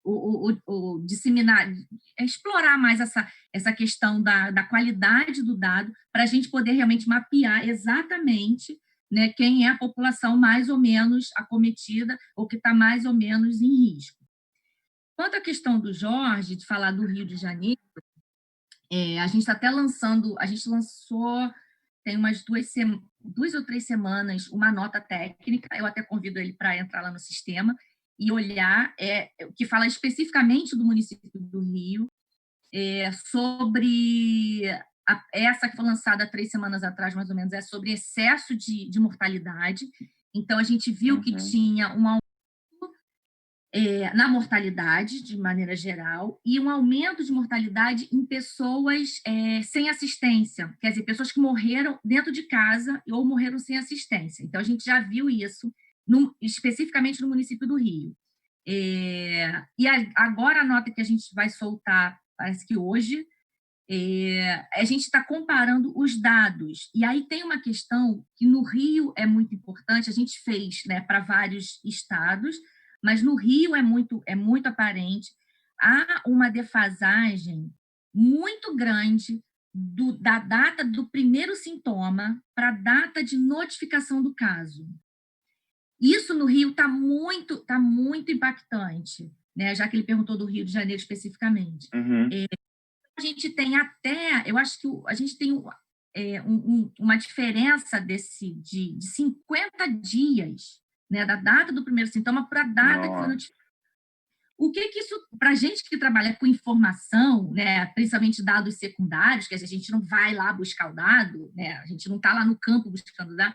o disseminar, explorar mais essa questão da qualidade do dado, para a gente poder realmente mapear exatamente, né, quem é a população mais ou menos acometida ou que está mais ou menos em risco. Quanto à questão do Jorge, de falar do Rio de Janeiro, a gente está até lançou, tem umas 2 ou 3 semanas, uma nota técnica, eu até convido ele para entrar lá no sistema e olhar, que fala especificamente do município do Rio, sobre essa que foi lançada há 3 semanas atrás, mais ou menos, é sobre excesso de mortalidade. Então, a gente viu que tinha um aumento na mortalidade, de maneira geral, e um aumento de mortalidade em pessoas sem assistência, quer dizer, pessoas que morreram dentro de casa ou morreram sem assistência. Então, a gente já viu isso, especificamente no município do Rio. E agora a nota que a gente vai soltar, parece que hoje, a gente está comparando os dados. E aí tem uma questão que no Rio é muito importante, a gente fez, né, para vários estados, mas no Rio é muito aparente, há uma defasagem muito grande da data do primeiro sintoma para a data de notificação do caso. Isso no Rio tá muito impactante, né? Já que ele perguntou do Rio de Janeiro especificamente.
Uhum.
A gente tem eu acho que a gente tem uma diferença de 50 dias, né, da data do primeiro sintoma para a data que foi
Nossa.
notificada. O que isso, para a gente que trabalha com informação, né, principalmente dados secundários, que a gente não vai lá buscar o dado, né, a gente não está lá no campo buscando o dado,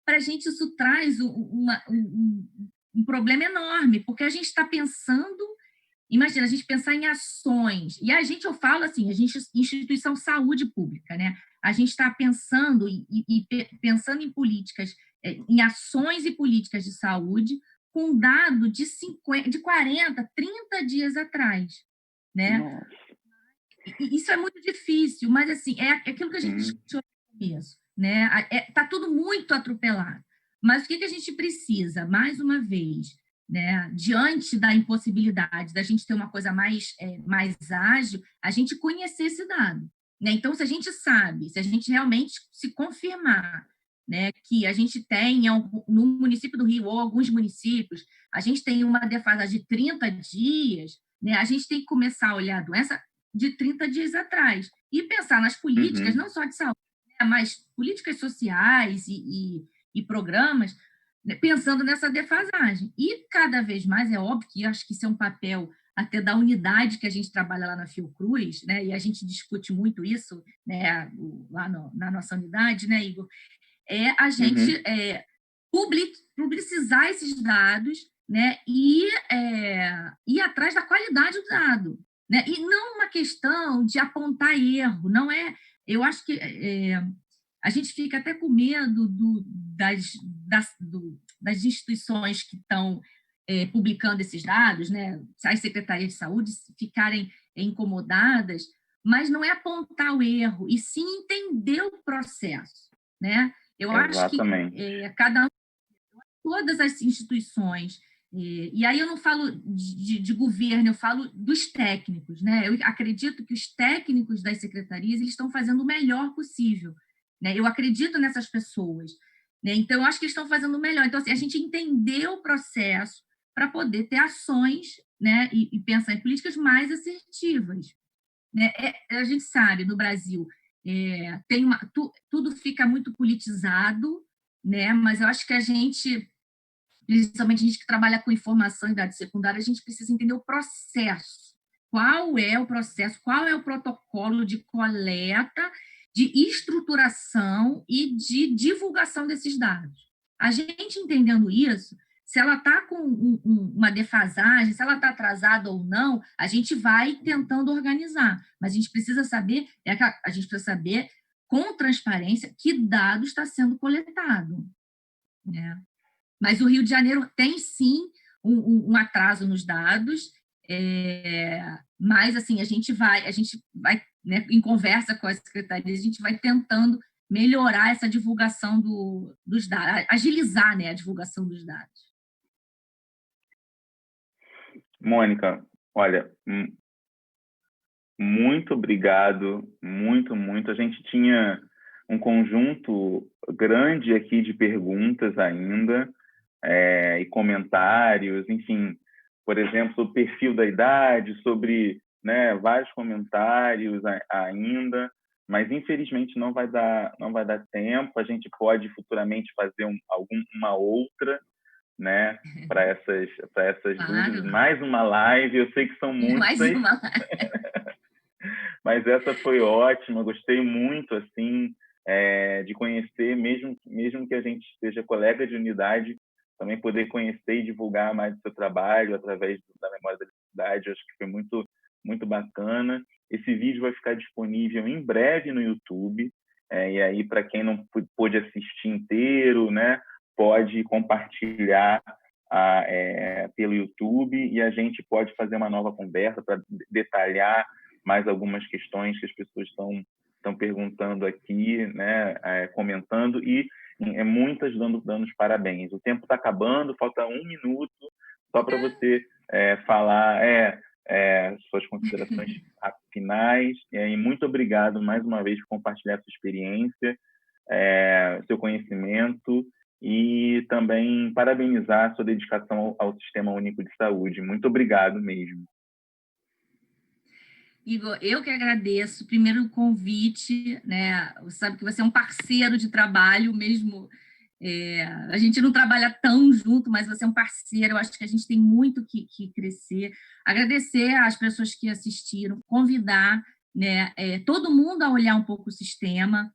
para a gente isso traz um problema enorme, porque a gente está pensando, imagina, a gente pensar em ações, e a gente, eu falo assim, a gente, instituição de saúde pública, né, a gente está pensando pensando em políticas, em ações e políticas de saúde, com dado de 40, 30 dias atrás, né?
Nossa.
E isso é muito difícil, mas assim, é aquilo que a gente discutiu no começo, né? Tá tudo muito atropelado. Mas o que a gente precisa, mais uma vez, né? Diante da impossibilidade da gente ter uma coisa mais ágil, a gente conhecer esse dado, né? Então, se a gente sabe, se a gente realmente se confirmar, né, que a gente tem no município do Rio ou alguns municípios, a gente tem uma defasagem de 30 dias, né? A gente tem que começar a olhar a doença de 30 dias atrás e pensar nas políticas,
Uhum.
não só de saúde, né, mas políticas sociais e programas, né, pensando nessa defasagem. E cada vez mais, é óbvio que eu acho que isso é um papel até da unidade que a gente trabalha lá na Fiocruz, né, e a gente discute muito isso, né, lá na nossa unidade, né, Igor? É a gente
Uhum.
publicizar esses dados, né, e ir atrás da qualidade do dado, né, e não uma questão de apontar erro, não é. Eu acho que a gente fica até com medo das instituições que estão publicando esses dados, né, as secretarias de saúde ficarem incomodadas, mas não é apontar o erro, e sim entender o processo, né? Eu acho que
Exatamente.
todas as instituições, e aí eu não falo de governo, eu falo dos técnicos, né? Eu acredito que os técnicos das secretarias eles estão fazendo o melhor possível, né? Eu acredito nessas pessoas, né? Então eu acho que eles estão fazendo o melhor. Então assim, a gente entender o processo para poder ter ações, né? E pensar em políticas mais assertivas, né? A gente sabe no Brasil tudo fica muito politizado, né? Mas eu acho que a gente, principalmente a gente que trabalha com informação e dados secundários, a gente precisa entender o processo. Qual é o processo, qual é o protocolo de coleta, de estruturação e de divulgação desses dados. A gente entendendo isso, se ela está com uma defasagem, se ela está atrasada ou não, a gente vai tentando organizar. Mas a gente precisa saber, a gente precisa saber com transparência que dado está sendo coletado, né? Mas o Rio de Janeiro tem, sim, um atraso nos dados, mas, assim, a gente vai né, em conversa com as secretarias, a gente vai tentando melhorar essa divulgação dos dados, agilizar, né, a divulgação dos dados.
Mônica, olha, muito obrigado, muito. A gente tinha um conjunto grande aqui de perguntas ainda, e comentários, enfim, por exemplo, o perfil da idade, sobre, né, vários comentários ainda, mas infelizmente não vai dar tempo. A gente pode futuramente fazer uma outra, né, para essas dúvidas,
Claro,
mais uma live. Eu sei que são
mais
muitas,
uma.
mas essa foi ótima. Gostei muito, assim, de conhecer, mesmo que a gente seja colega de unidade, também poder conhecer e divulgar mais o seu trabalho através da Memória da Cidade. Acho que foi muito bacana. Esse vídeo vai ficar disponível em breve no YouTube, e aí, para quem não pôde assistir inteiro, né, pode compartilhar pelo YouTube, e a gente pode fazer uma nova conversa para detalhar mais algumas questões que as pessoas estão perguntando aqui, né, comentando, e muitas dando os parabéns. O tempo está acabando, falta 1 minuto, só para você falar. suas considerações finais. E muito obrigado mais uma vez por compartilhar sua experiência, seu conhecimento e também parabenizar a sua dedicação ao Sistema Único de Saúde. Muito obrigado mesmo.
Igor, eu que agradeço. Primeiro o convite, né? Você sabe que você é um parceiro de trabalho mesmo. A gente não trabalha tão junto, mas você é um parceiro. Eu acho que a gente tem muito que crescer. Agradecer às pessoas que assistiram, convidar, né, todo mundo a olhar um pouco o sistema.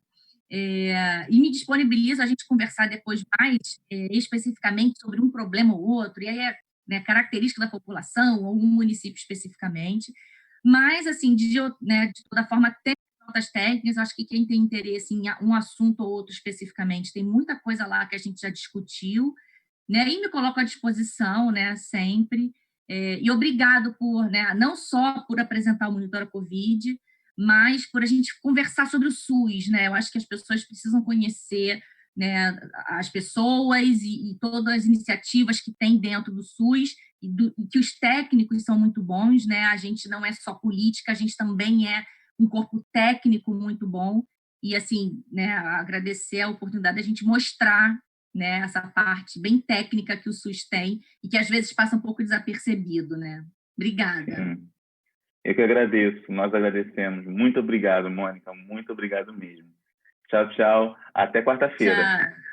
E me disponibilizo a gente conversar depois mais especificamente sobre um problema ou outro, e aí né, característica da população ou um município especificamente. Mas, assim, de toda forma, tem notas técnicas, acho que quem tem interesse em um assunto ou outro especificamente, tem muita coisa lá que a gente já discutiu, né, e me coloco à disposição, né, sempre. E obrigado por, né, não só por apresentar o Monitora Covid, mas por a gente conversar sobre o SUS, né? Eu acho que as pessoas precisam conhecer, né, as pessoas e todas as iniciativas que tem dentro do SUS e que os técnicos são muito bons, né? A gente não é só política, a gente também é um corpo técnico muito bom e assim, né? Agradecer a oportunidade de a gente mostrar, né, essa parte bem técnica que o SUS tem e que às vezes passa um pouco desapercebido, né? Obrigada.
Eu que agradeço, nós agradecemos. Muito obrigado, Mônica, muito obrigado mesmo. Tchau, tchau. Até quarta-feira.
Tchau.